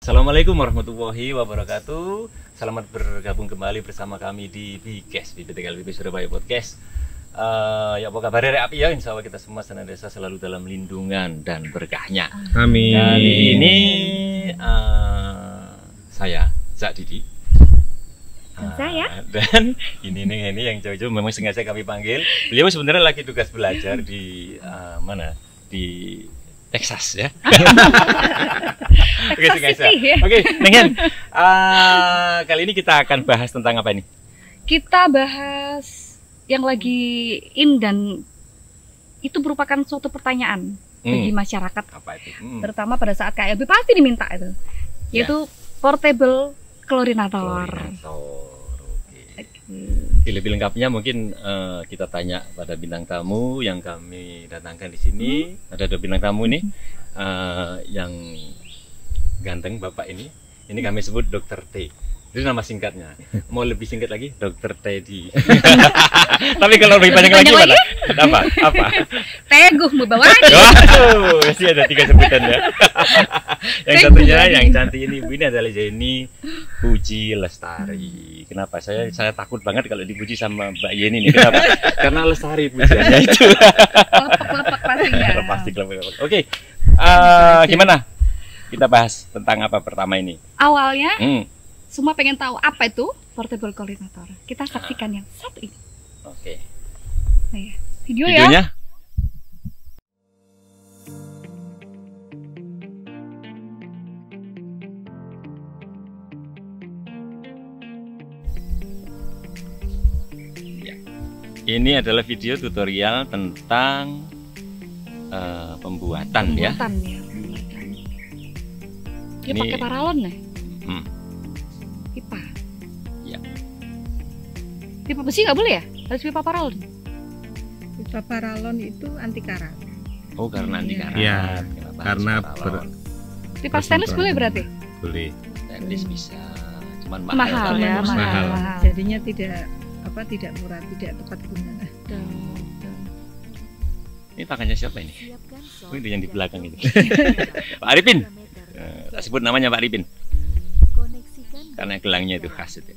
Assalamualaikum warahmatullahi wabarakatuh. Selamat bergabung kembali bersama kami di BKS, BPTKLBP Surabaya Podcast. Ya apa kabar ya api ya, insya Allah kita semua senantiasa selalu dalam lindungan dan berkahnya. Amin. Kali ini saya Zak Didi. Dan ini yang jauh-jauh memang sengaja kami panggil. Beliau sebenarnya lagi tugas belajar di mana? Di Texas ya. Oke, sengaja. Oke, Nengen. Kali ini kita akan bahas tentang apa ini? Kita bahas yang lagi in dan itu merupakan suatu pertanyaan bagi masyarakat. Apa itu? Terutama pada saat KLB pasti diminta itu. Yaitu portable klorinator. Lebih lengkapnya mungkin kita tanya pada bintang tamu yang kami datangkan di sini. Ada dua bintang tamu nih, yang ganteng bapak ini. Ini kami sebut Dr. T. Itu nama singkatnya. Mau lebih singkat lagi, Dr. Teddy. Tapi kalau lebih banyak lagi mana? Apa? Teguh mau bawa lagi. Waduh, masih ada 3 sebutan ya. Yang satunya yang cantik ini ibu ini adalah Yeni Puji Lestari. Kenapa saya takut banget kalau dipuji sama Mbak Yeni nih? Kenapa? Karena Lestari pujiannya itu. Lepak-lepak pastinya. Pasti lepak. Oke. Gimana? Kita bahas tentang apa pertama ini? Awalnya semua pengen tahu apa itu portable klorinator. Kita saksikan yang satu ini. Oke. Nah, ya. Videonya. Ya. Ini adalah video tutorial tentang pembuatan ya. Dia Ini pakai paralon ya? Pipa. Ya. Pipa besi nggak boleh ya? Harus pipa paralon. Pipa paralon itu anti karat. Oh, karena anti karat. Ya, karena Pipa stainless boleh berarti? boleh. stainless bisa. Cuman Mahal kan. ya, mahal. Jadinya tidak murah, tidak tepat guna. Ini tangannya siapa ini? Oh, itu yang di belakang ini. Pak Arifin. Tak sebut namanya Pak Arifin. Karena gelangnya itu khas itu.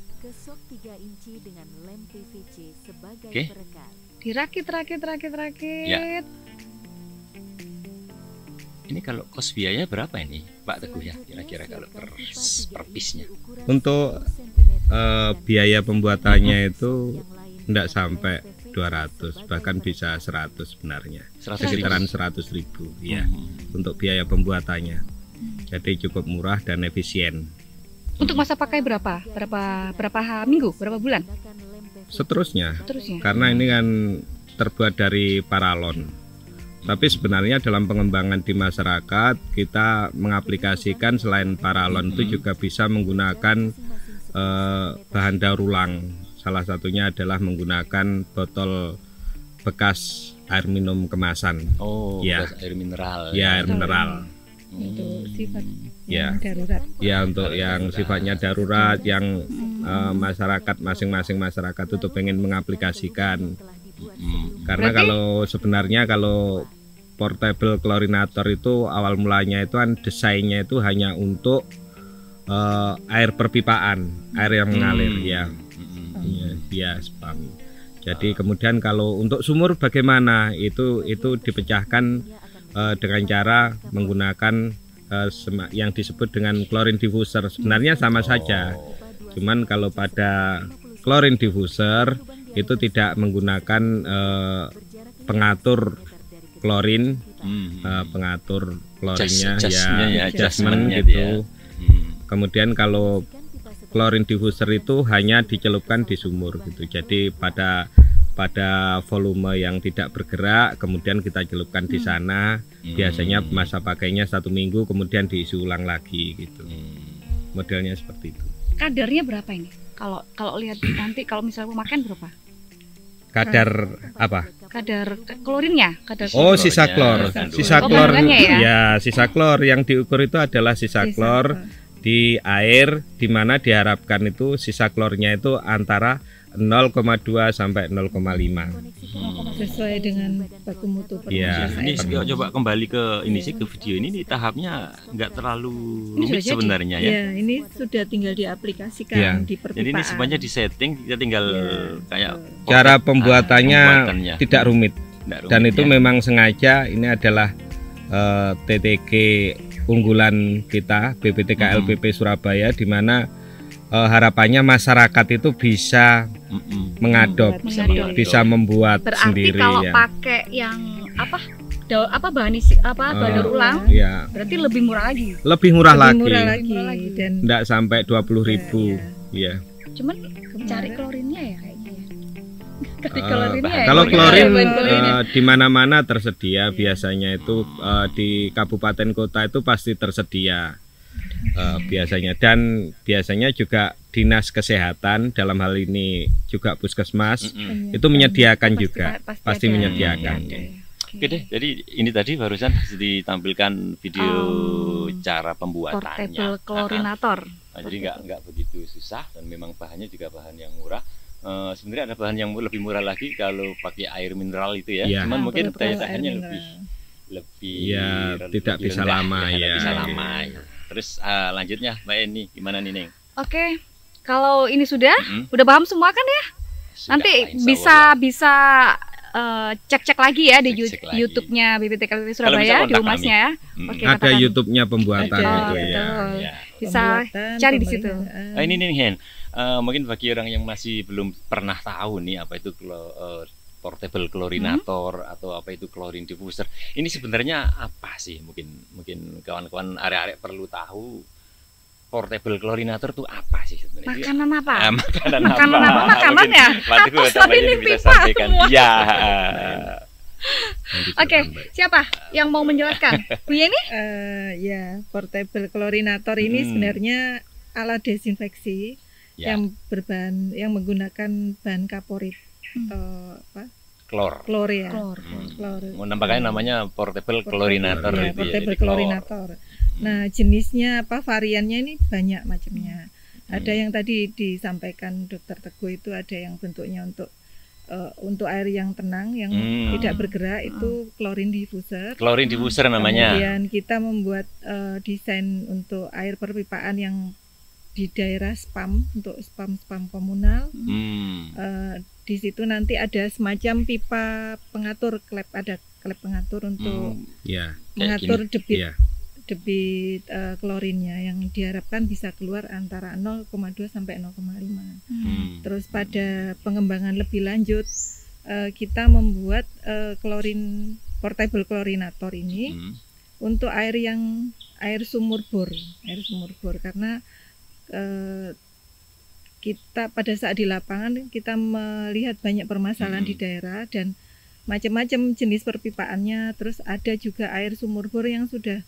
Oke. Dirakit. Ya. Ini kalau kos biaya berapa ini Pak Teguh ya? Kira-kira kalau per piece-nya. Untuk biaya pembuatannya itu tidak sampai 200, bahkan bisa 100 sebenarnya. 100.000. Sekitaran 100.000 ya. Untuk biaya pembuatannya. Jadi cukup murah dan efisien. Untuk masa pakai berapa minggu, berapa bulan? Seterusnya. Terusnya. Karena ini kan terbuat dari paralon. Tapi sebenarnya dalam pengembangan di masyarakat kita mengaplikasikan selain paralon itu juga bisa menggunakan bahan daur ulang. Salah satunya adalah menggunakan botol bekas air minum kemasan. Oh, ya. bekas air mineral. Ya, air mineral. Untuk sifat Ya. darurat. Ya, untuk yang sifatnya darurat, yang masyarakat masing-masing masyarakat itu pengen mengaplikasikan. Karena Berarti? kalau portable klorinator itu awal mulanya itu kan desainnya itu hanya untuk air perpipaan, air yang mengalir ya. Ya, spam. Jadi kemudian kalau untuk sumur bagaimana? Itu dipecahkan dengan cara menggunakan yang disebut dengan chlorine diffuser. Sebenarnya sama saja. Cuman kalau pada chlorine diffuser itu tidak menggunakan pengatur klorin, pengatur klorinnya adjustment gitu. Kemudian kalau chlorine diffuser itu hanya dicelupkan di sumur gitu. Jadi pada volume yang tidak bergerak kemudian kita celupkan di sana. Biasanya masa pakainya 1 minggu kemudian diisi ulang lagi gitu. Modelnya seperti itu. Kadarnya berapa ini? Kalau lihat nanti kalau misalnya mau makan berapa? Kadar apa? Kadar klorinnya, Oh, sisa klor. Sisa klor. Ya? Sisa klor yang diukur itu adalah sisa klor di air, di mana diharapkan itu sisa klornya itu antara 0,2 sampai 0,5. Sesuai dengan baku mutu Iya. permasalahan. Ini coba kembali ke ini sih, ke video ini tahapnya nggak terlalu Ini rumit sudah jadi. sebenarnya ya. Ya, ini sudah tinggal diaplikasikan Ya. di perpipaan. Jadi ini semuanya di setting, kita tinggal kayak Cara pocket, pembuatannya pembuatannya. tidak rumit. Nggak rumit Dan itu ya. memang sengaja, ini adalah TTG unggulan kita BPTK LPP Surabaya, di mana harapannya masyarakat itu bisa mengadop, Mengadop. bisa membuat Berarti sendiri kalau ya. pakai yang bahan isi daur ulang, Ya, berarti lebih murah lagi. lebih murah Lebih lagi, murah lagi Murah lagi. dan enggak sampai 20.000 ya. Cuman cari klorinnya ya kayaknya ya. Cari klorinnya ya. Kalau Bahan klorin klorinnya. di mana-mana tersedia, biasanya itu di kabupaten kota itu pasti tersedia biasanya, dan biasanya juga dinas kesehatan, dalam hal ini juga puskesmas, itu menyediakan juga, pasti ada. menyediakan. Ada. Oke deh, jadi ini tadi barusan ditampilkan video cara pembuatannya. Portable klorinator. Nah, jadi nggak begitu susah, dan memang bahannya juga bahan yang murah. Sebenarnya ada bahan yang lebih murah lagi kalau pakai air mineral itu ya. Iya. Cuman mungkin betul, daya air tahannya mineral. lebih Ya, tidak lebih bisa rendah, lama, tidak ya. bisa lama. Terus lanjutnya Mbak Eni, gimana nih Neng? Oke. Kalau ini sudah Mm-mm. paham semua kan ya? Sudah, Nanti Pak, insya bisa Allah cek-cek lagi ya di Cek-cek lagi. YouTube-nya BPTK LPP Kalau bisa Surabaya di kontak Humasnya ya. ya. Oke, Ada katakan. YouTube-nya pembuatan Ada. itu Oh, ya. betul. Ya. Bisa Pembuatan, cari di situ. pemeliharaan. Ini nih Hen, mungkin bagi orang yang masih belum pernah tahu nih apa itu portable klorinator atau apa itu klorin diffuser. Ini sebenarnya apa sih? Mungkin kawan-kawan arek-arek perlu tahu portable klorinator itu apa sih sebenarnya? Makanan apa? Makanan Makanan apa? Makanan Mungkin ya? Pak Teguh Apa atau Mbak ini Yeni bisa pipa sampaikan. semua? Iya. Oke, siapa yang mau menjelaskan? Bu Yeni? Ya, portable klorinator ini sebenarnya alat desinfeksi Ya. yang menggunakan bahan kaporit atau Klor. klor ya. Klor. Klor. Nampaknya namanya portable klorinator Ya, itu ya, portable jadi klor. klorinator. Nah, jenisnya variannya ini banyak macamnya. Ada yang tadi disampaikan Dokter Teguh, itu ada yang bentuknya untuk air yang tenang, yang tidak bergerak, itu klorin diffuser. Klorin diffuser namanya. Kemudian kita membuat desain untuk air perpipaan yang di daerah spam, untuk spam komunal. Di situ nanti ada semacam pipa pengatur klep, ada klep pengatur untuk Ya, mengatur debit ya. klorinnya yang diharapkan bisa keluar antara 0,2 sampai 0,5. Terus pada pengembangan lebih lanjut kita membuat portable klorinator ini untuk air sumur bor karena kita pada saat di lapangan kita melihat banyak permasalahan di daerah dan macam-macam jenis perpipaannya. Terus ada juga air sumur bor yang sudah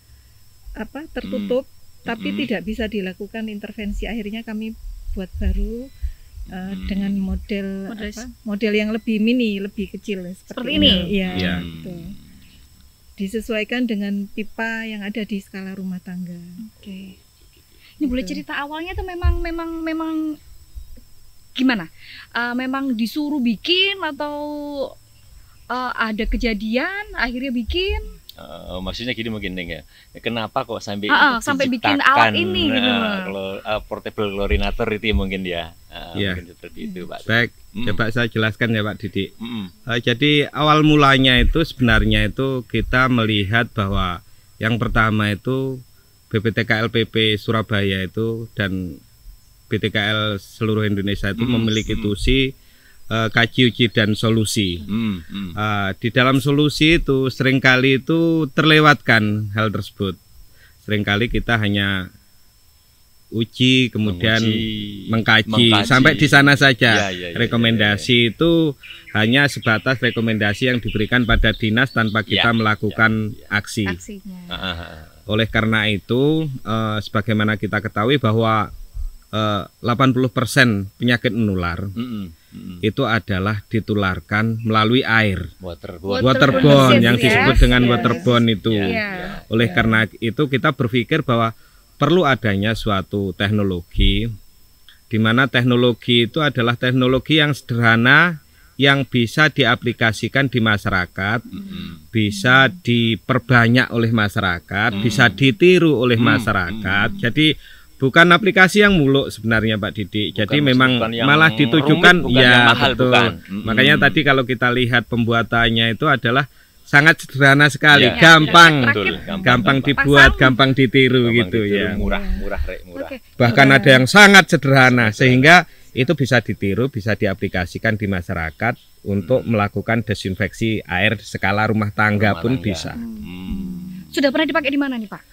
tertutup tapi tidak bisa dilakukan intervensi, akhirnya kami buat baru dengan model yang lebih mini, lebih kecil Seperti ini? Ya, Ya. betul. Disesuaikan dengan pipa yang ada di skala rumah tangga. Oke. Ini boleh cerita awalnya tuh memang gimana? Memang disuruh bikin atau ada kejadian akhirnya bikin? Maksudnya gini mungkin Neng ya. Kenapa kok sampai bikin alat ini gitu portable klorinator itu mungkin ya. Ya. Mungkin seperti itu Pak. Baik, coba saya jelaskan ya Pak Didik. Jadi awal mulanya itu sebenarnya itu kita melihat bahwa yang pertama itu BPTK LPP Surabaya itu dan BTKL seluruh Indonesia itu memiliki tusi kaji, uji, dan solusi. Di dalam solusi itu seringkali itu terlewatkan hal tersebut. Seringkali kita hanya uji, kemudian mengkaji sampai di sana saja. Rekomendasi itu hanya sebatas rekomendasi yang diberikan pada dinas tanpa kita melakukan aksi. Oleh karena itu, sebagaimana kita ketahui bahwa 80% penyakit menular itu adalah ditularkan melalui air, waterborne yang disebut dengan waterborne itu. Oleh karena itu kita berpikir bahwa perlu adanya suatu teknologi di mana teknologi itu adalah teknologi yang sederhana yang bisa diaplikasikan di masyarakat, bisa diperbanyak oleh masyarakat, bisa ditiru oleh masyarakat. Jadi bukan aplikasi yang muluk sebenarnya Pak Didik. Jadi memang malah ditujukan rumit, ya mahal, betul. bukan. Makanya tadi kalau kita lihat pembuatannya itu adalah sangat sederhana sekali, Ya, gampang, betul, gampang dibuat, gampang ditiru Gampang gitu ditiru, ya. murah, Rek, murah. Oke. Bahkan ada yang sangat sederhana sehingga itu bisa ditiru, bisa diaplikasikan di masyarakat untuk melakukan desinfeksi air skala rumah tangga Rumah pun tangga. bisa. Sudah pernah dipakai di mana nih Pak?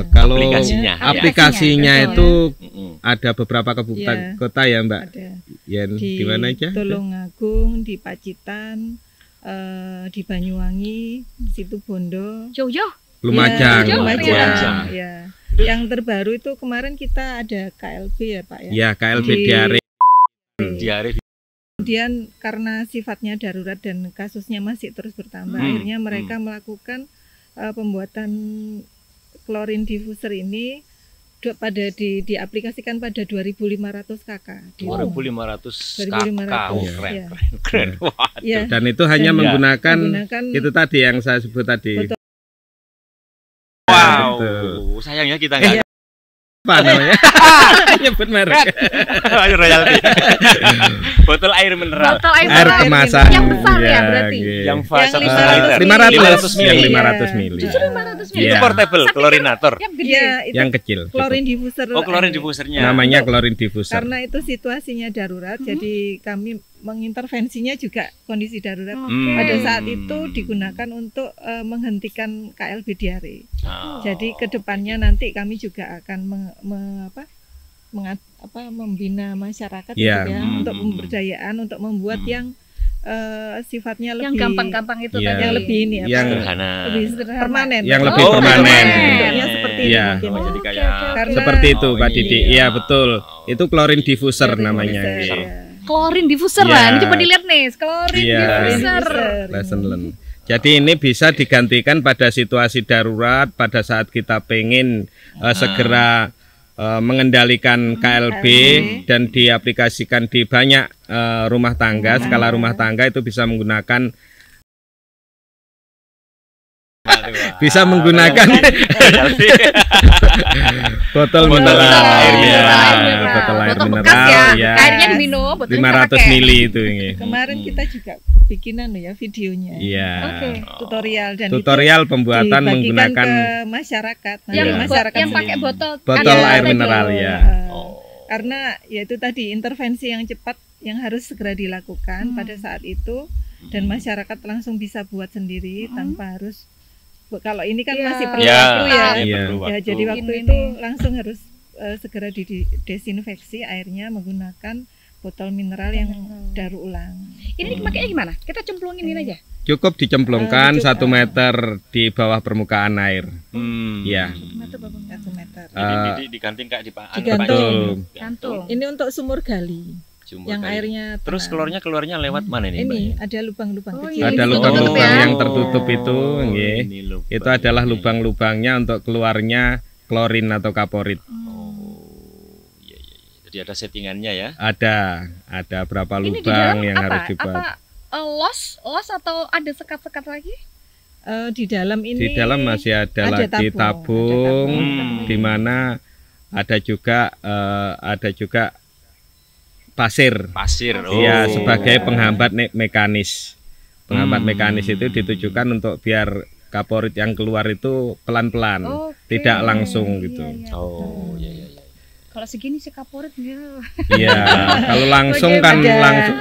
Kalau Aplikasinya, ya. aplikasinya Betul. itu Mm-mm. ada beberapa kabupaten Iya. kota ya Mbak. Ada Yang di di mana aja? Tulungagung, di Pacitan, di Banyuwangi, Situbondo, Jauh-jauh. Lumajang. Ya, Lumajang. ya. Yang terbaru itu kemarin kita ada KLB ya Pak ya. Ya, KLB Di- diare. Diare Kemudian karena sifatnya darurat dan kasusnya masih terus bertambah, akhirnya mereka melakukan pembuatan klorin diffuser ini diaplikasikan pada 2.500 KK. Di rumah. 2.500 2.500, kakak. ya. Keren. Wah. Ya, Dan itu hanya Dan menggunakan itu tadi yang saya sebut tadi. Betul. Wow. Betul. Sayangnya kita nggak Apa namanya? Nyebut merek. air royalty. Botol air mineral. Botol air Air mineral. kemasan. Yang besar ya berarti. gitu. Yang Yang fase 500 mili. yang Iya. 500 mili. Justru 500 mili. Itu Iya. portable klorinator. Yang gede. ya itu Yang kecil. klorin diffuser. Oh, klorin ini. diffusernya. Namanya Untuk- klorin diffuser. Karena itu situasinya darurat, jadi kami mengintervensinya juga kondisi darurat. Oke. Pada saat itu digunakan untuk menghentikan KLB diare. Ah. Jadi kedepannya nanti kami juga akan membina masyarakat Ya. gitu ya, Hmm. untuk pemberdayaan, untuk membuat yang sifatnya Yang lebih gampang-gampang itu Iya. tadi. yang lebih ini apa? Yang- Sederhana. lebih sederhana. Permanen. Yang lebih Oh, permanen. Bentuknya seperti ini Iya. mungkin. Oh, jadi Oke, kayak oke, oke. Karena- Seperti itu Pak Oh, Didi. iya. Iya betul. Itu klorin diffuser Klorin namanya. diffuser, Iya. ya. Klorin diffuser Iya. lah. Ini coba dilihat nih, klorin Iya. diffuser. Lesson learned. Jadi ini bisa digantikan pada situasi darurat, pada saat kita pengen segera mengendalikan KLB dan diaplikasikan di banyak rumah tangga, skala rumah tangga itu bisa menggunakan botol mineral, air mineral. botol air Botol bekas mineral, ya. ya. Airnya diminum, botolnya 500 pakai. mili itu ini. Kemarin kita juga bikinan ya videonya. Iya. Oke. Tutorial dan Tutorial itu pembuatan dibagikan menggunakan ke masyarakat. Nanti Yang Iya. masyarakat yang pakai sendiri. botol ada air tadi. mineral ya. Karena ya itu tadi intervensi yang cepat yang harus segera dilakukan pada saat itu dan masyarakat langsung bisa buat sendiri tanpa harus kalau ini kan Iya. masih perlu Ya, waktu ya. Iya. Ya, jadi waktu Ini itu nih. langsung harus segera didesinfeksi airnya menggunakan botol mineral yang daur ulang. Ini pakainya gimana? Kita cemplungin ini aja. Cukup dicemplungkan Cukup. 1 meter di bawah permukaan air. Ya. 1 meter. diganting kayak Digantung. Gantung. Ini untuk sumur gali yang airnya Terus tenang. keluarnya lewat mana nih, Mbak? ini ada lubang-lubang Oh, kecil. iya. Ada Ini lubang-lubang tertutup ya. yang tertutup itu, nggih. ini lubang Itu adalah ini. lubang-lubangnya untuk keluarnya klorin atau kaporit. Iya. Jadi ada settingannya ya. Ada berapa Ini di lubang dalam yang apa? harus dibuat. Apa los atau ada sekat-sekat lagi? Di dalam ini Di dalam masih ada ada lagi tabung, di mana ada juga pasir. Pasir. Ya, Oh. sebagai penghambat mekanis. Penghambat Hmm. mekanis itu ditujukan untuk biar kaporit yang keluar itu pelan-pelan, Oke. tidak langsung gitu. Iya, iya. Oh, iya. Kalau segini sih kaporit ya. Iya, kalau langsung kan Bagaimana? langsung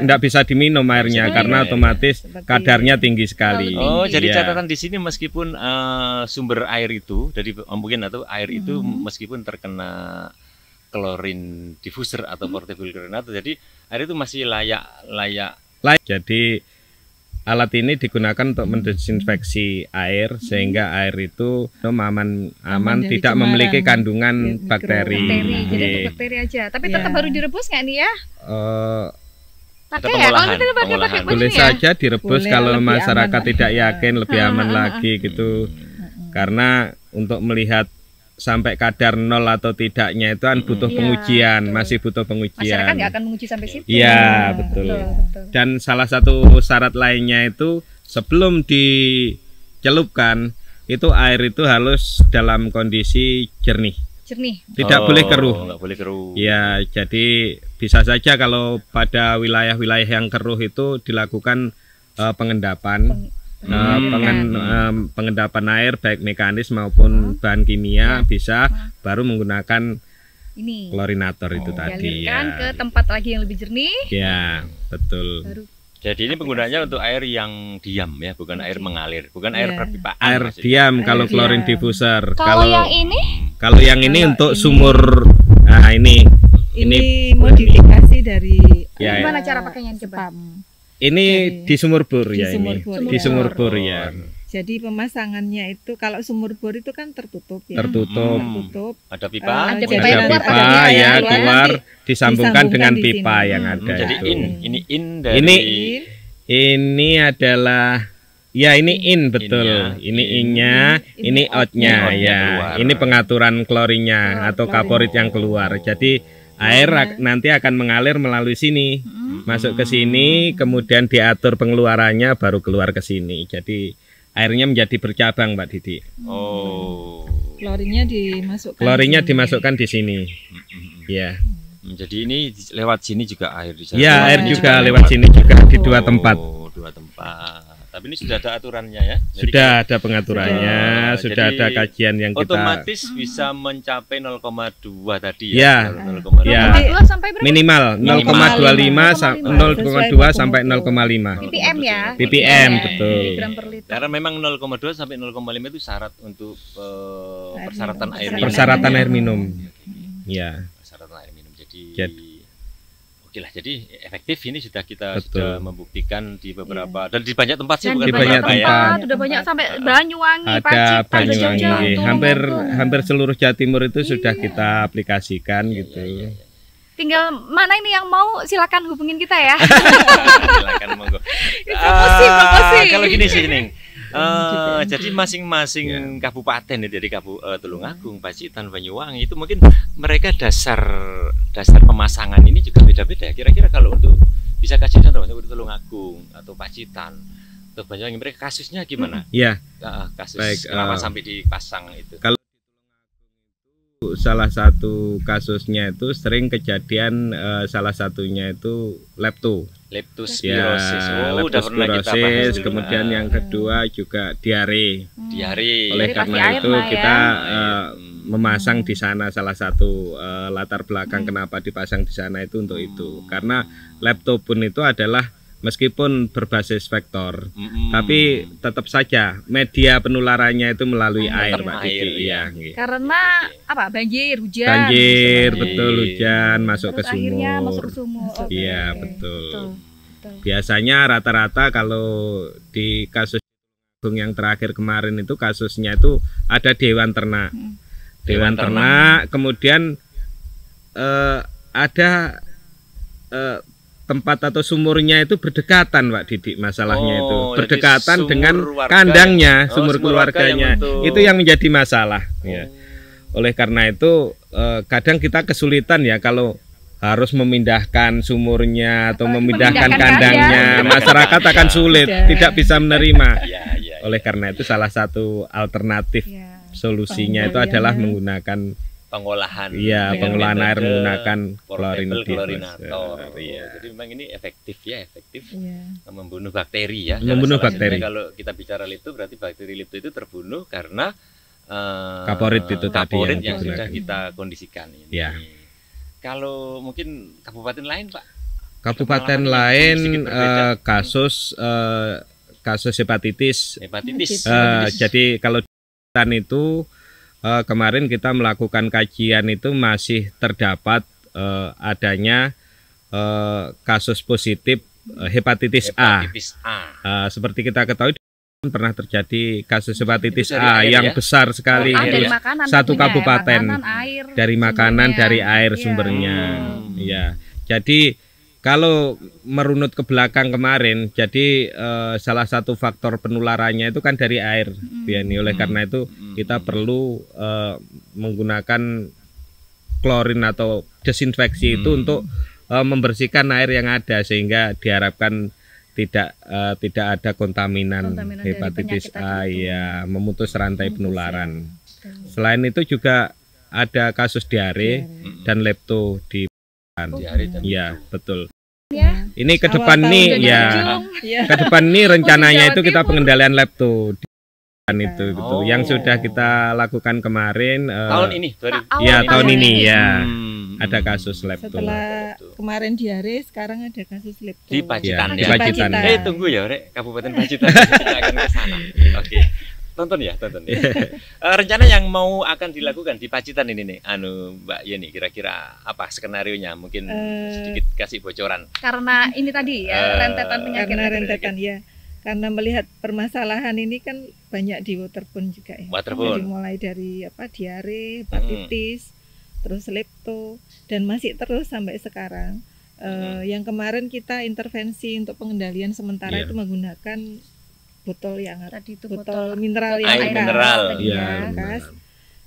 enggak bisa diminum airnya Bisa karena diminum, otomatis Seperti- kadarnya tinggi sekali. Oh, jadi Iya. catatan di sini meskipun sumber air itu dari mungkin atau air itu meskipun terkena klorin diffuser atau portable klorinator, jadi air itu masih layak. Jadi alat ini digunakan untuk mendesinfeksi air sehingga air itu aman dari tidak cemaran. memiliki kandungan Mikro- bakteri. Bakteri, jadi Iya. untuk bakteri aja. Tapi Iya. tetap baru direbus nggak nih ya? Eh, Pakai Ada ya? Kalau pengolahan, kita pakai pengolahan. bajunya. boleh saja direbus Boleh, kalau lebih masyarakat aman. tidak yakin lebih aman lagi gitu. Hmm. Karena untuk melihat sampai kadar 0 atau tidaknya itu kan butuh Iya, pengujian, betul. masih butuh pengujian. Masyarakat nggak akan menguji sampai situ. Iya, betul. Dan salah satu syarat lainnya itu sebelum dicelupkan itu air itu harus dalam kondisi jernih. Jernih. Tidak boleh keruh. Nggak boleh keruh. Ya, jadi bisa saja kalau pada wilayah-wilayah yang keruh itu dilakukan pengendapan, pengendapan air baik mekanis maupun bahan kimia bisa baru menggunakan Ini klorinator itu tadi dialirkan ya. ke tempat lagi yang lebih jernih. Ya, betul. Baru Jadi ini penggunaannya untuk air yang diam ya, bukan air mengalir, bukan air Iya. perpipaan. Air maksudnya. diam kalau Air klorin diam. diffuser. Kalau yang ini Kalau yang ini Kalau untuk ini- sumur, nah ini Ini modifikasi dari Ya, gimana cara pakainya coba? spam. ini Dari- di sumur bor di ya sumur ini. bor, Di ya. sumur bor ya. Jadi pemasangannya itu kalau sumur bor itu kan tertutup ya. Tertutup. Tertutup. Ada pipa. Ada Jadi pipa yang keluar, pipa ada pipa ya yang keluar, keluar nanti disambungkan dengan di pipa sini. yang ada Jadi itu. in dari Ini- Ini adalah ya ini in betul. In-nya. Ini in-nya, ini out-nya Out-nya ya. keluar. Ini pengaturan klorinnya atau kaporit yang keluar. Jadi air nanti akan mengalir melalui sini. Masuk ke sini, kemudian diatur pengeluarannya baru keluar ke sini. Jadi airnya menjadi bercabang, Mbak Didi. Oh. Klorinnya dimasukkan. Klorinnya sini. dimasukkan di sini. Ya. Jadi ini lewat sini juga air di sana. Ya, air Oh, juga ya. lewat sini juga di dua tempat. Oh, dua tempat. Tapi ini sudah ada aturannya ya. Jadi Sudah ada pengaturannya, sudah Jadi ada kajian yang kita otomatis bisa mencapai 0,2 tadi Ya. ya. 0,2. Ya. 0,2 sampai berapa? minimal 0,25 0,2 sampai 0,5 ppm ya. ppm Iya, betul. miligram per liter. Karena memang 0,2 sampai 0,5 itu syarat untuk persyaratan air minum. Persyaratan air minum. Ya. Persyaratan air minum. Jadi- Oke lah, jadi efektif ini sudah kita Betul. sudah membuktikan di beberapa dan di banyak tempat sih, Dan bukan di banyak banyak beberapa ya. tempat, udah banyak sampai Banyuwangi, Ada Pacitan, udah Banyuwangi, jauh-jauh tuh, hampir Tulungagung. hampir seluruh Jawa Timur itu sudah kita aplikasikan gitu. Tinggal mana ini yang mau silakan hubungin kita ya. Silakan monggo. Promosi, promosi. Kalau gini sih Ning. Jadi masing-masing kabupaten itu dari Tulungagung, Pacitan, Banyuwangi itu mungkin mereka dasar pemasangan ini juga beda-beda. Kira-kira kalau untuk bisa kasih contoh untuk Tulungagung atau Pacitan atau Banyuwangi mereka kasusnya gimana? Ya, Kasus Baik, kenapa sampai dipasang itu? salah satu kasusnya itu sering kejadian salah satunya itu lepto. Leptospirosis. Ya, Oh, udah pernah kita bahas leptospirosis, dulu. kemudian yang kedua juga diare. diare. Oleh Jadi pasti karena air itu lah ya. kita Air. memasang di sana salah satu latar belakang kenapa dipasang di sana itu untuk itu. Karena leptopun itu adalah meskipun berbasis vektor, tapi tetap saja media penularannya itu melalui air, Pak air, Didi. ya. Iya, nggih. Karena apa? Banjir, hujan. Banjir, Banjir. betul, hujan masuk ke Terus akhirnya masuk ke sumur. sumur. Oke. Iya, Betul. betul. Betul. Biasanya rata-rata kalau di kasus yang terakhir kemarin itu kasusnya itu ada dewan ternak. Dewan ternak, kemudian ada tempat atau sumurnya itu berdekatan, Pak Didik, masalahnya itu Oh, jadi berdekatan sumur dengan warga kandangnya, yang- sumur sumur warga keluarganya. yang untuk- Itu yang menjadi masalah. Ya. Oleh karena itu kadang kita kesulitan ya kalau harus memindahkan sumurnya atau Apalagi memindahkan memindahkan kandangnya, kandang. masyarakat akan sulit, Tidak. tidak bisa menerima. Ya, ya. Oleh karena itu salah satu alternatif Ya. solusinya itu adalah menggunakan Pengolahan. iya dengan pengolahan air metode menggunakan klorin portable diffuser. klorinator. Iya. Jadi memang ini efektif Iya. membunuh bakteri ya. Membunuh Salah bakteri. satunya kalau kita bicara lepto berarti bakteri lepto itu terbunuh karena Kaporit itu tadi kaporit yang yang sudah digunakan. kita kondisikan ini. Ya. Kalau mungkin kabupaten lain, Pak. Kabupaten Pengalaman yang lain sedikit berbeda. kasus hepatitis. Hepatitis. Jadi kalau di hutan itu kemarin kita melakukan kajian itu masih terdapat adanya kasus positif hepatitis A. Hepatitis A. Seperti kita ketahui pernah terjadi kasus hepatitis Itu dari A air yang ya? besar sekali Ah, dari itu makanan satu tentunya ya, kabupaten. makanan, air, dari makanan sumbernya. dari air Iya. sumbernya. Hmm. Ya. Jadi Kalau merunut ke belakang kemarin, jadi salah satu faktor penularannya itu kan dari air, Yani. Oleh karena itu kita perlu menggunakan klorin atau desinfeksi itu untuk membersihkan air yang ada, sehingga diharapkan tidak ada kontaminan hepatitis A, ya, memutus rantai penularan. Selain itu juga ada kasus diare dan lepto di ya, betul. Ya. Ini ke depan nih ya. Ke depan nih rencananya itu kita pengendalian lepto itu gitu. Yang sudah kita lakukan kemarin tahun ini, ya tahun ini ya. Ada kasus lepto. Setelah kemarin diare, sekarang ada kasus lepto. Di Pacitan di ya. Pacitan. Tunggu ya, Rek, Kabupaten Pacitan. Kita akan ke sana. Oke. Tonton ya. Rencana yang mau akan dilakukan di Pacitan ini nih, Mbak Yeni, kira-kira apa skenarionya? Mungkin sedikit kasih bocoran. Karena ini tadi ya, rentetan penyakit. Karena rentetan ya. Karena melihat permasalahan ini kan banyak di waterborne juga ya. Jadi mulai dari diare, hepatitis, terus lepto, dan masih terus sampai sekarang. Yang kemarin kita intervensi untuk pengendalian sementara itu menggunakan botol yang tadi itu botol mineral yang air mineral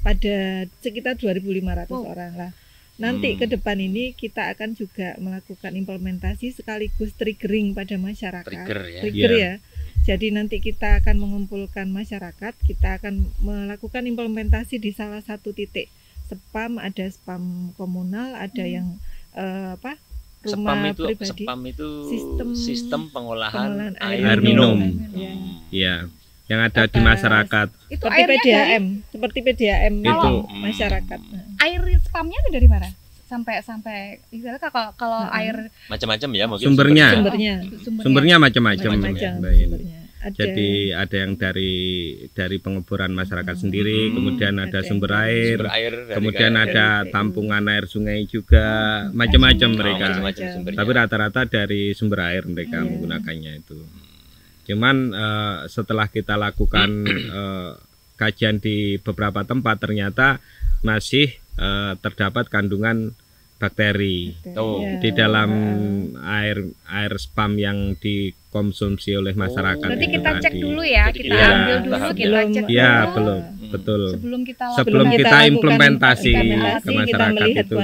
pada sekitar 2.500 orang lah. Nanti ke depan ini kita akan juga melakukan implementasi sekaligus triggering pada masyarakat. Trigger ya. Jadi nanti kita akan mengumpulkan masyarakat, kita akan melakukan implementasi di salah satu titik spam, ada spam komunal, ada yang rumah pribadi. Spam itu sistem pengolahan air minum. Ya, yang ada di masyarakat. Itu seperti PDAM itu masyarakat. Air spamnya itu dari mana? Sampai misalnya kalau air macam-macam ya, mungkin sumbernya macam-macam. Jadi ada yang dari pengeboran masyarakat sendiri, kemudian ada sumber air kemudian ada tampungan air sungai juga, macam-macam mereka. Tapi rata-rata dari sumber air mereka menggunakannya itu. Cuman setelah kita lakukan kajian di beberapa tempat, ternyata masih terdapat kandungan bakteri di dalam air spam yang dikonsumsi oleh masyarakat. Berarti kita cek dulu ya, kita ambil dulu, kita cek dulu. Ya, betul. Sebelum kita implementasi ke masyarakat kita itu,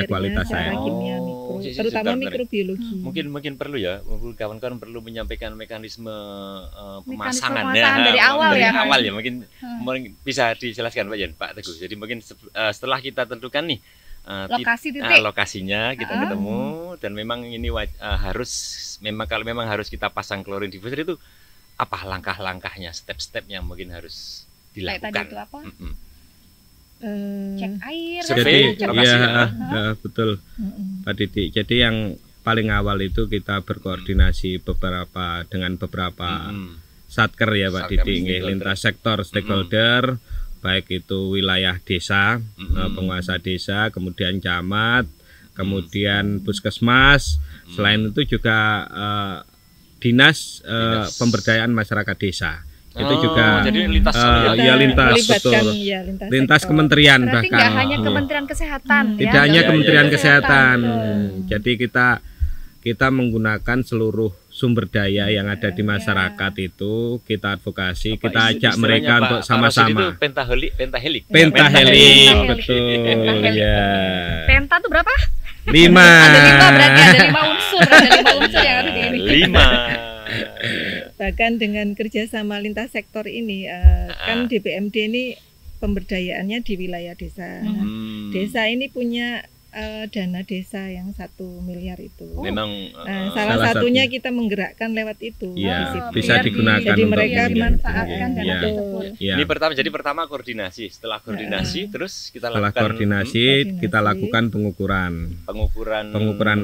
kualitas air. Kimia mikro, terutama mikrobiologi. Mungkin perlu ya, kawan-kawan perlu menyampaikan mekanisme pemasangan dari awal ya. Mungkin bisa dijelaskan Pak Teguh. Jadi mungkin setelah kita tentukan nih lokasinya kita ketemu, dan memang ini kalau memang harus kita pasang klorin diffuser, itu apa langkah-langkahnya, step-step yang mungkin harus dilakukan. Kayak tadi itu apa? Cek air. Betul Pak Didi. Jadi yang paling awal itu kita berkoordinasi dengan beberapa satker ya Pak Didi, lintas sektor stakeholder, baik itu wilayah desa, penguasa desa, kemudian camat, kemudian puskesmas, selain itu juga dinas pemberdayaan masyarakat desa. Itu juga jadi lintas lintas kementerian. Berarti bahkan nggak hanya Kementerian Kesehatan tidak hanya Kementerian Kesehatan. Jadi kita menggunakan seluruh sumber daya yang ada di masyarakat itu, kita advokasi, kita ajak mereka untuk sama-sama. Pentahelik, betul. Ya. Penta itu berapa? 5. Ada 5, berarti ada 5 unsur, yang harus dimiliki. 5. Bahkan dengan kerjasama lintas sektor ini, kan DPMD ini pemberdayaannya di wilayah desa. Desa ini punya dana desa yang 1 miliar itu. Memang salah satunya kita menggerakkan lewat itu. Ya, bisa digunakan. Jadi mereka dimanfaatkan dana tersebut. Ini pertama koordinasi. Setelah koordinasi, terus kita kita lakukan pengukuran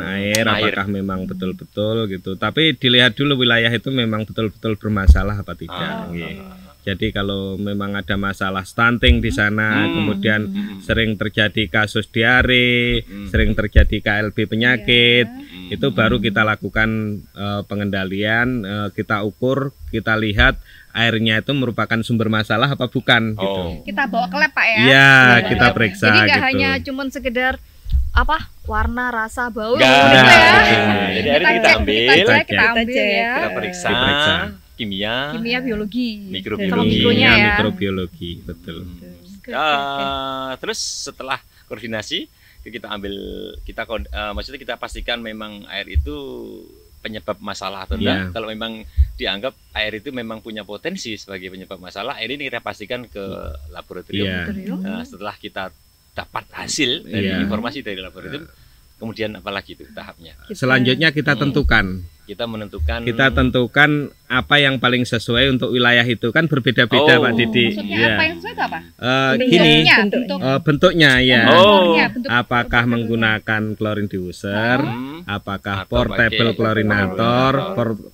air, apakah memang betul-betul gitu. Tapi dilihat dulu wilayah itu memang betul-betul bermasalah apa tidak. Jadi kalau memang ada masalah stunting di sana, kemudian sering terjadi kasus diare, sering terjadi KLB penyakit, itu baru kita lakukan pengendalian, kita ukur, kita lihat airnya itu merupakan sumber masalah apa bukan gitu. Kita bawa ke lab Pak ya. Iya, kita periksa. Jadi nggak gitu. hanya cuman sekedar apa warna, rasa, bau Enggak. gitu ya. Jadi air itu kita ambil, kita ambil cek. ya. kita periksa, Diperiksa. kimia, Kimia, biologi. Mikrobiologi. Kalau mikronya ya. Mikrobiologi, betul. Terus setelah koordinasi kita ambil, maksudnya kita pastikan memang air itu penyebab masalah atau enggak. Iya. Kalau memang dianggap air itu memang punya potensi sebagai penyebab masalah, air ini kita pastikan ke laboratorium. Iya. Nah, setelah kita dapat hasil dari Iya. informasi dari laboratorium, kemudian apalagi itu tahapnya? Selanjutnya kita tentukan. Kita menentukan. Kita tentukan apa yang paling sesuai untuk wilayah itu, kan berbeda-beda Pak Didi. Maksudnya Ya. apa yang sesuai itu apa? Gini, Bentuknya, bentuknya. bentuknya ya. bentuknya, bentuk Apakah menggunakan klorin diffuser? Apakah Atau portable pakai klorinator?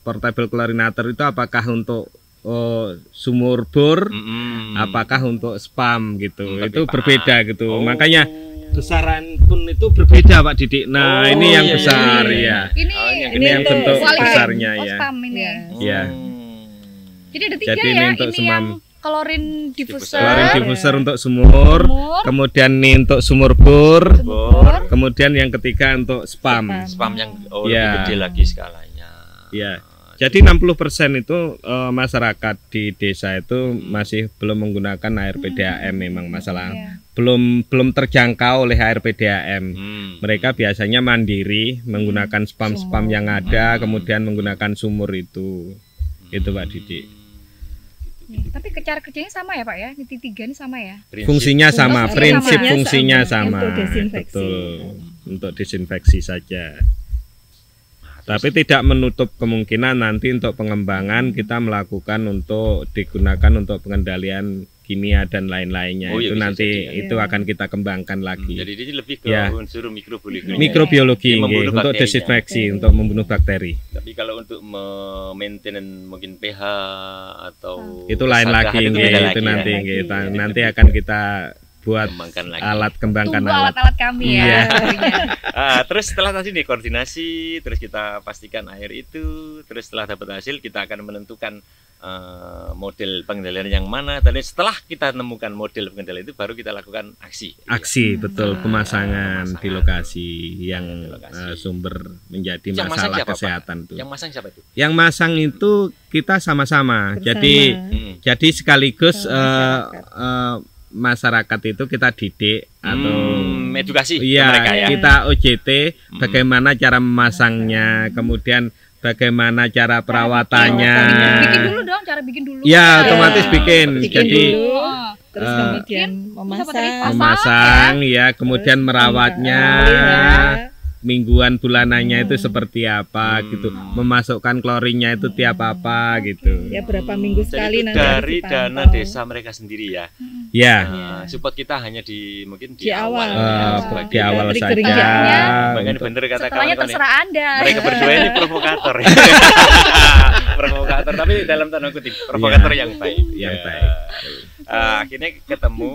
Portable klorinator itu apakah untuk sumur bor? Apakah untuk spam gitu? Itu Kepipaan. berbeda gitu. Oh. Makanya besaran pun itu berbeda Pak Didik. Nah, Oh, ini yang iya, besar iya. ya. Ini Ini yang untuk bentuk kualitas. besarnya Oh, ya. spam ini. Iya. Iya. Jadi ada tiga Jadi ya. ini untuk Ini yang semam. klorin diffuser, Klorin diffuser untuk sumur, sumur, kemudian ini untuk sumur bor, sumur, kemudian yang ketiga untuk spam. Spam yang Ya. lebih gede lagi skalanya. Ya. Jadi 60% itu masyarakat di desa itu masih belum menggunakan air PDAM, memang masalah Iya. belum terjangkau oleh air PDAM. Hmm. Mereka biasanya mandiri menggunakan spam-spam yang ada, kemudian menggunakan sumur itu. Itu Pak Didi. Nih, tapi cara kerjanya sama ya Pak ya? Ini tiga ini sama ya? Prinsip. Fungsinya sama, Fungsinya prinsip sama. fungsinya Sama, sama. untuk desinfeksi. Betul. Untuk desinfeksi saja. Tapi tidak menutup kemungkinan nanti untuk pengembangan kita melakukan untuk digunakan untuk pengendalian kimia dan lain-lainnya. Oh, iya, Itu bisa nanti jadi, ya. itu akan kita kembangkan lagi. Jadi ini lebih ke Ya. unsur mikrobiologi. Mikrobiologi Membunuh nggih, untuk bakterinya. desinfeksi, untuk membunuh bakteri. Tapi kalau untuk maintain mungkin pH atau Itu lain kesabaran, lagi itu nggih, beda itu lagi ya. nanti ya. nggih. Lagi. Nanti akan kita buat Kembangkan lagi. alat, kembangkan Tunggu alat. alat-alat kami ya. Iya. tentunya. Terus setelah tadi nih koordinasi, terus kita pastikan air itu, terus setelah dapat hasil kita akan menentukan model pengendalian yang mana. Dan setelah kita nemukan model pengendalian itu baru kita lakukan aksi. Aksi betul, pemasangan di lokasi yang Di lokasi. sumber menjadi Yang masang masalah siapa, Pak? kesehatan tuh. Yang masang siapa itu? Yang masang itu kita sama-sama. Bersama. Jadi jadi sekaligus Masyarakat. masyarakat itu kita didik atau edukasi ke iya mereka ya. kita OJT bagaimana cara memasangnya, kemudian bagaimana cara perawatannya. Bikin dulu dong, cara bikin dulu. Ya, otomatis bikin. Bikin Jadi dulu, Oh. terus eh, kemudian memasang, memasang ya, kemudian terus merawatnya. memelihara. Mingguan bulanannya itu seperti apa gitu, memasukkan klorinnya itu tiap apa gitu. Ya berapa minggu Jadi sekali itu nanti harus dari dipantau. dana desa mereka sendiri ya. Ya, Support kita hanya mungkin di Di awal. awal. di awal Dari saja. keringatnya. Bahkan Untuk- bener kata Setelahnya kawan-kawan terserah Anda. mereka berdua ini provokator. Provokator tapi dalam tanda kutip provokator yang baik. Yang Ya. baik. Akhirnya ketemu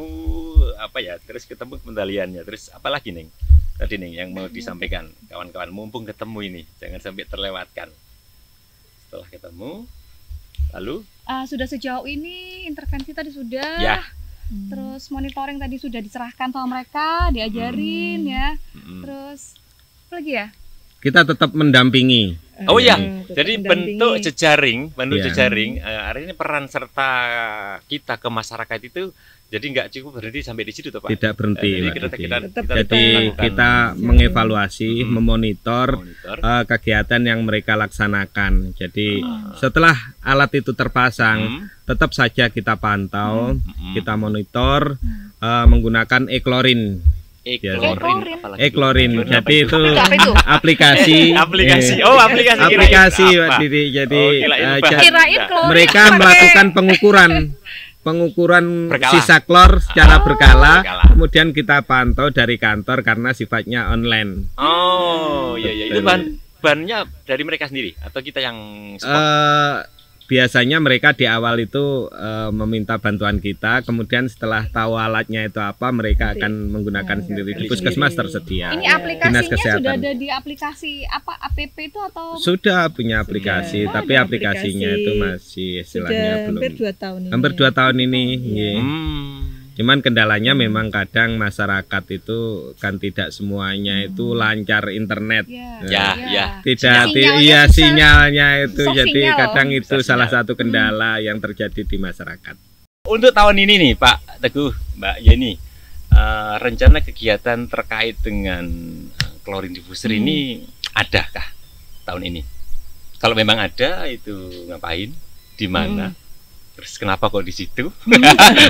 apa ya? Terus ketemu pengendaliannya. Terus apa lagi nih? Tadi nih yang mau disampaikan kawan-kawan, mumpung ketemu ini jangan sampai terlewatkan. Setelah ketemu lalu Sudah sejauh ini intervensi tadi sudah. ya Terus monitoring tadi sudah diserahkan sama mereka, diajarin ya. mm, Terus apa lagi ya? Kita tetap mendampingi. oh ya, Tetap jadi mendampingi. bentuk Iya. jejaring, artinya peran serta kita ke masyarakat itu jadi nggak cukup berhenti sampai di situ toh Pak. Tidak berhenti, Jadi Pak kita, Didi. kita, Tetap kita Jadi lakukan kita mengevaluasi, memonitor monitor. kegiatan yang mereka laksanakan. Jadi setelah alat itu terpasang, tetap saja kita pantau, kita monitor menggunakan e-klorin. Eklorin. apalagi itu? E-klorin. Eklorin apa Jadi itu Apa itu? aplikasi. aplikasi. eh, Oh, aplikasi. aplikasi Kirain Pak apa? Didi. Jadi Oh, kirain bahan. Kirain klorin mereka pakai- melakukan pengukuran Berkala. sisa klor secara berkala, berkala. kemudian kita pantau dari kantor karena sifatnya online. Oh, iya iya. Itu Betul. bahannya dari mereka sendiri atau kita yang support? Biasanya mereka di awal itu meminta bantuan kita, kemudian setelah tahu alatnya itu apa, mereka akan menggunakan sendiri. Di puskesmas tersedia. Ini Dinas aplikasinya Kesehatan. sudah ada di aplikasi apa APP itu atau Sudah punya aplikasi, Sudah. tapi Ada aplikasinya aplikasi. itu masih istilahnya Sudah belum. hampir 2 tahun ini. Hampir 2 tahun ini. nggih. Cuman kendalanya memang kadang masyarakat itu kan tidak semuanya itu lancar internet. Ya. Tidak, Sinyalnya susah. sinyalnya itu Susah jadi sinyal. kadang itu Susah salah sinyal. satu kendala yang terjadi di masyarakat. Untuk tahun ini nih Pak Teguh, Mbak Yeni, rencana kegiatan terkait dengan klorin diffuser ini adakah tahun ini? Kalau memang ada, itu ngapain? Di mana? Terus kenapa kok di situ?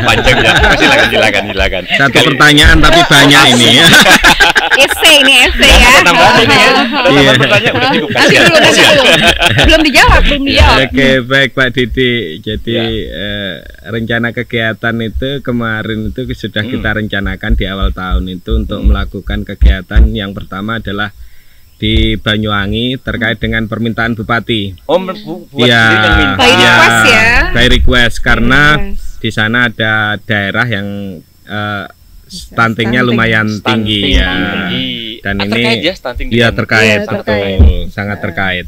Panjang ya. Silakan. Satu pertanyaan tapi banyak ini ya. Esai ya. Tambahan ini kan. Iya. Pertanyaan udah cukup. Nanti dulu. Belum dijawab. Oke, baik Pak Didi. Jadi rencana kegiatan itu kemarin itu sudah kita rencanakan di awal tahun itu untuk melakukan kegiatan yang pertama adalah di Banyuwangi terkait dengan permintaan Bupati. Oh, buat Iya, sendiri yang minta. By request ya. By request karena di sana ada daerah yang stuntingnya lumayan tinggi ya. Dan ini terkait ya stunting dia dengan- terkait, Iya, betul, terkait. sangat terkait.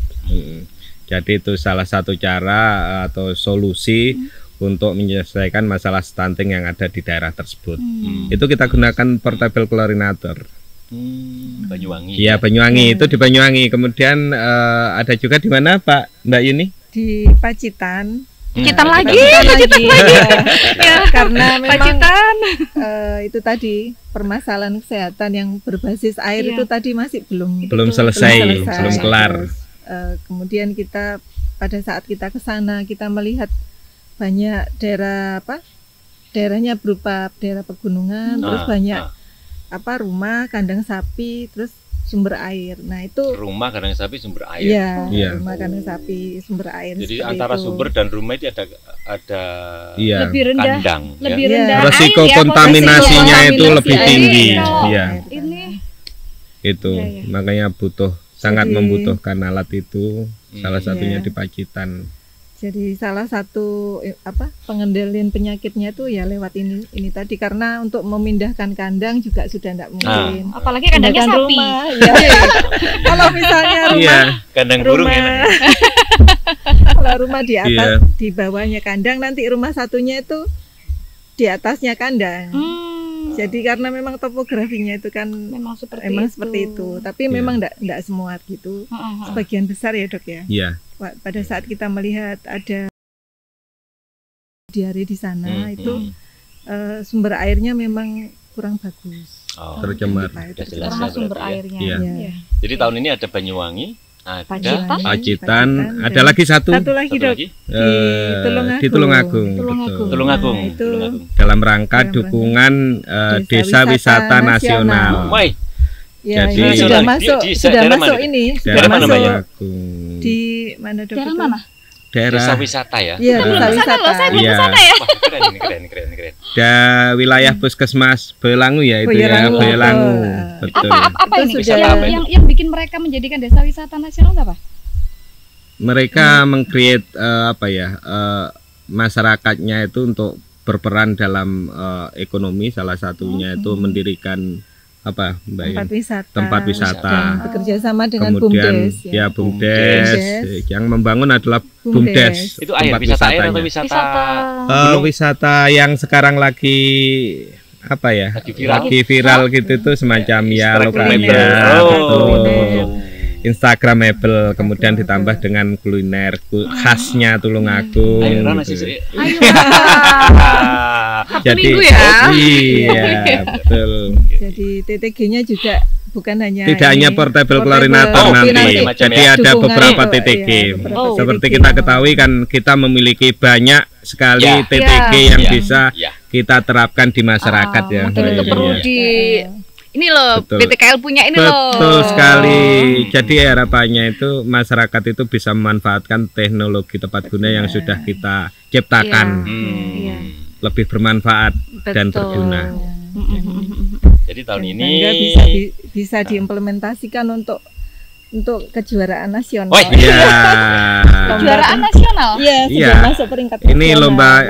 Jadi itu salah satu cara atau solusi untuk menyelesaikan masalah stunting yang ada di daerah tersebut. Itu kita gunakan portable chlorinator. Banyuwangi. Iya, Banyuwangi itu di Banyuwangi. Kemudian ada juga di mana Pak Mbak Yuni? Di Pacitan. Pacitan lagi. Ya, karena memang Pacitan. itu tadi permasalahan kesehatan yang berbasis air Iya. itu tadi masih Belum selesai, belum kelar. Terus, kemudian kita pada saat kita ke sana kita melihat banyak daerahnya berupa daerah pegunungan, terus banyak rumah, kandang sapi, terus sumber air. Nah itu Rumah kandang sapi sumber air. Iya. rumah kandang sapi sumber air. Jadi seperti antara itu. sumber dan rumah itu ada Iya. Lebih rendah. kandang. Lebih Iya. rendah. Resiko air ya, kontaminasinya potensi itu lebih kontaminasi tinggi. air. Kalau Iya. Ini Itu Iya, iya. makanya sangat Jadi- membutuhkan alat itu. Salah satunya Iya. di Pacitan. Jadi salah satu pengendalian penyakitnya itu ya lewat ini tadi, karena untuk memindahkan kandang juga sudah tidak mungkin. apalagi kandangnya Pindahkan sapi. rumah, ya. Kalau misalnya rumah, Iya. Kandang burung rumah enak. kalau rumah di atas, Iya. di bawahnya kandang, nanti rumah satunya itu di atasnya kandang. Jadi karena memang topografinya itu kan memang seperti itu. Tapi memang enggak semua gitu. Sebagian besar ya Dok ya. Iya. Pada saat kita melihat ada diare di sana itu sumber airnya memang kurang bagus. Oh, Tercemar. udah jelas Karena ya sumber berarti ya. airnya. Iya. Iya. Jadi tahun ini ada Banyuwangi, ada Pacitan. Pacitan, ada dan lagi satu satu lagi satu Dok, lagi Tulungagung. di Tulungagung. Betul. Tulungagung. Nah, itu Tulungagung. Dalam rangka Dalam dukungan Desa Desa Wisata Wisata Nasional. Nasional. Woi, ya Jadi- ini sudah masuk, di sudah daerah masuk mana? ini, sudah Daerah mana, masuk Mbak, ya? Tulungagung. di mana Dok? Daerah itu? mana? Daerah desa wisata ya. Iya, desa Sana wisata. loh, saya belum Iya. kesana ya. Wah, keren ini, keren. wilayah Puskesmas Boyolangu ya itu Boyolangu, ya, Boyolangu. betul. Betul. Apa ini? Itu wisata apa ini? Yang bikin mereka menjadikan desa wisata nasional apa? Mereka meng-create masyarakatnya itu untuk berperan dalam ekonomi, salah satunya itu mendirikan apa Mbak Tempat Yun? wisata. Tempat wisata. Dan bekerja sama dengan Kemudian BUMDes ya BUMDes. BUMDes yang membangun adalah BUMDes. Itu air, tempat wisata air atau wisatanya. wisata Wisata yang sekarang lagi apa ya? Lagi viral. Lagi viral gitu tuh semacam ya lokal Instagramable. ya, Oh. betul. Instagramable, kemudian ditambah dengan kuliner khasnya Tulungagung. Ayo Rana gitu. sih. Ayo. Jadi Minggu ya. iya betul. Jadi TTG-nya juga bukan hanya Tidak hanya portable chlorinator Oh, nanti, macam-macam jadi ya. ada Dukungan, beberapa iya, TTG. beberapa Oh. Seperti TTG. kita ketahui kan kita memiliki banyak sekali Ya. TTG yang Ya. bisa Ya. kita terapkan di masyarakat ya. Mungkin itu Iya. perlu di ini loh, Betul. BTKL punya ini loh. Betul sekali. Jadi harapannya itu masyarakat itu bisa memanfaatkan teknologi tepat guna yang sudah kita ciptakan, Iya. lebih bermanfaat dan Betul. berguna. Jadi tahun Dan ini bangga bisa diimplementasikan untuk kejuaraan nasional. Woi. Iya. Kejuaraan nasional. Iya, sudah Iya. masuk peringkat Ini nasional, lombanya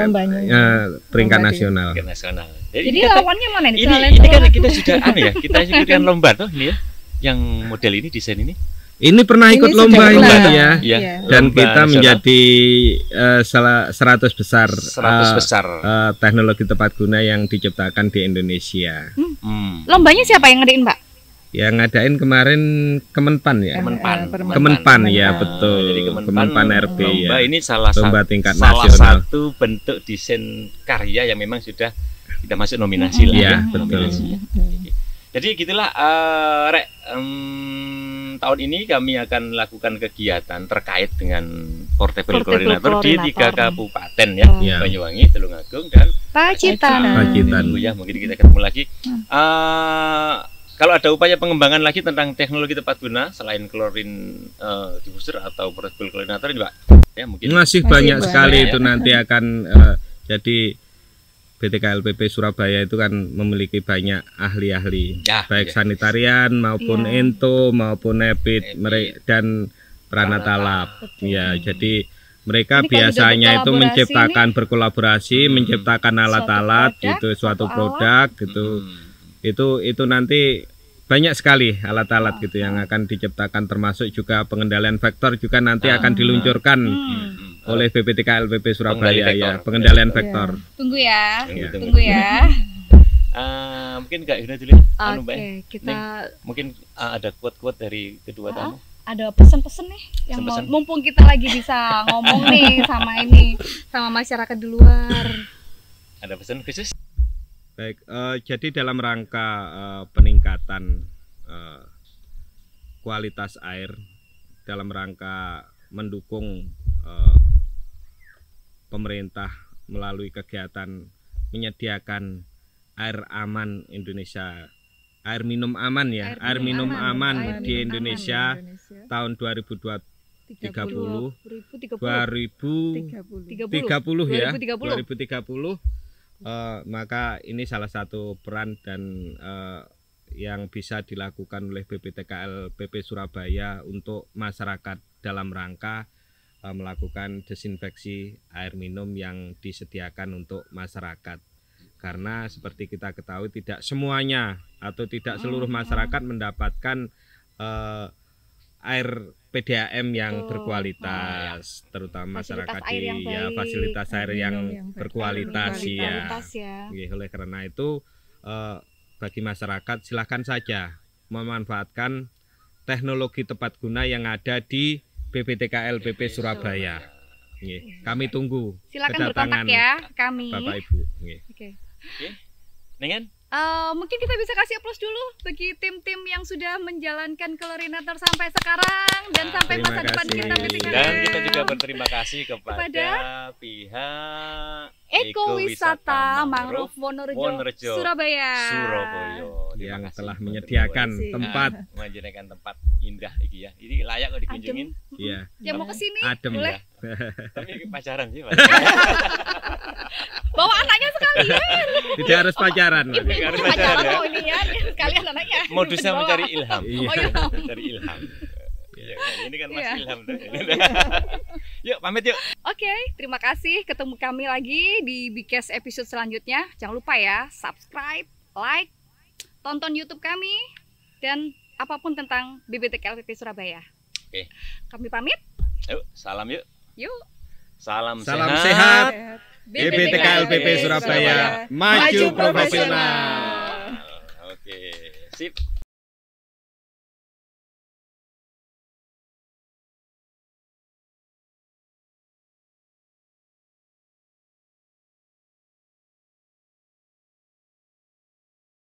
peringkat Lomba nasional. ke nasional. Jadi lawannya mana nih? ini kan kita sudah ya, kita ikutkan lomba tuh ini ya. Yang model ini desain ini Ini pernah ikut Ini lomba sudah ini pernah. ya. Iya. Dan Lomba kita nasional. menjadi salah 100 besar 100 besar. teknologi tepat guna yang diciptakan di Indonesia. Lombanya siapa yang ngadain, Pak? Yang ngadain kemarin Kemenpan ya. Kemenpan ya, betul. Jadi Kemenpan RB lomba ya. ini salah Lomba tingkat salah nasional. satu bentuk desain karya yang memang sudah masuk nominasi lah Iya, ya. betul. Nominasi. Jadi gitulah Rek, tahun ini kami akan lakukan kegiatan terkait dengan portable koordinator di 3 kabupaten ya, Iya. Banyuwangi, Tulungagung dan Pacitan. Pacitan. Ya, mungkin kita ketemu lagi. Kalau ada upaya pengembangan lagi tentang teknologi tepat guna selain klorin diffuser atau portable koordinator ini, Pak, ya mungkin Masih Masih banyak banyak. sekali itu nanti akan jadi BTKLPP Surabaya itu kan memiliki banyak ahli-ahli, Ya, baik iya. sanitarian maupun Iya. ento maupun EPID EPID. dan Pranata Lab. Ya, jadi mereka Ini kalau biasanya udah itu berkolaborasi menciptakan berkolaborasi, menciptakan alat-alat produk, gitu, suatu satu produk gitu. Itu nanti banyak sekali alat-alat gitu yang akan diciptakan, termasuk juga pengendalian vektor juga nanti akan diluncurkan oleh BPTK LPP Surabaya Pengendali ya, vektor. pengendalian Iya. vektor. Tunggu ya. Iya. Tunggu ya. Mungkin Kak Yuna dulu Mbak. Oke, kita Mungkin ada quote-quote dari kedua tamu. ada pesan-pesan nih yang mau, Pesan-pesan. mumpung kita lagi bisa ngomong nih sama masyarakat di luar. Ada pesan khusus? Baik, jadi dalam rangka peningkatan kualitas air, dalam rangka mendukung pemerintah melalui kegiatan menyediakan air aman Indonesia, air minum aman ya, air minum aman di Indonesia tahun 2030 2030. 2030 ya, 2030. 2030. Maka ini salah satu peran dan yang bisa dilakukan oleh BPTKL PP Surabaya untuk masyarakat dalam rangka melakukan desinfeksi air minum yang disediakan untuk masyarakat. Karena seperti kita ketahui tidak semuanya atau tidak seluruh masyarakat mendapatkan air PDAM yang berkualitas, terutama Fasilitas masyarakat air yang di ya, baik, fasilitas air yang yang berkualitas ya. Berkualitas ya. Oke, oleh karena itu bagi masyarakat silahkan saja memanfaatkan teknologi tepat guna yang ada di BPTKL PP Surabaya. Oke, kami tunggu Silakan kedatangan berkontak ya kami. Bapak Ibu. Oke. Oke. Dengan Mungkin kita bisa kasih aplaus dulu bagi tim-tim yang sudah menjalankan klorinator sampai sekarang dan sampai terima masa depan kasih. kita BTKL. dan kita juga berterima kasih kepada Kepada pihak Ekowisata Mangrove Wonorejo, Surabaya. Terima Yang kasih telah buat menyediakan kasih. tempat menyediakan tempat indah iki ya. Ini layak kok dikunjungin. ya, Yang mau kesini adem boleh ya. Tapi pacaran sih, Pak. bawa anaknya sekalian. Tidak harus pacaran. Pak. Ibu harus pacaran pacaran ya. kok ini ya, sekalian anaknya. Modusnya Bawa. mencari ilham. Iya. Oh iya. Mencari ilham. Ya, ini kan Mas Iya. Ilham tuh. Yuk, pamit yuk. Oke, terima kasih. Ketemu kami lagi di Bikes episode selanjutnya. Jangan lupa ya, subscribe, like, tonton YouTube kami, dan apapun tentang BBTKLPP Surabaya. Oke. Kami pamit. Yuk, salam yuk. Yuk. Salam Salam sehat. Sehat. BPTKLPP Surabaya maju profesional. Oke, sip.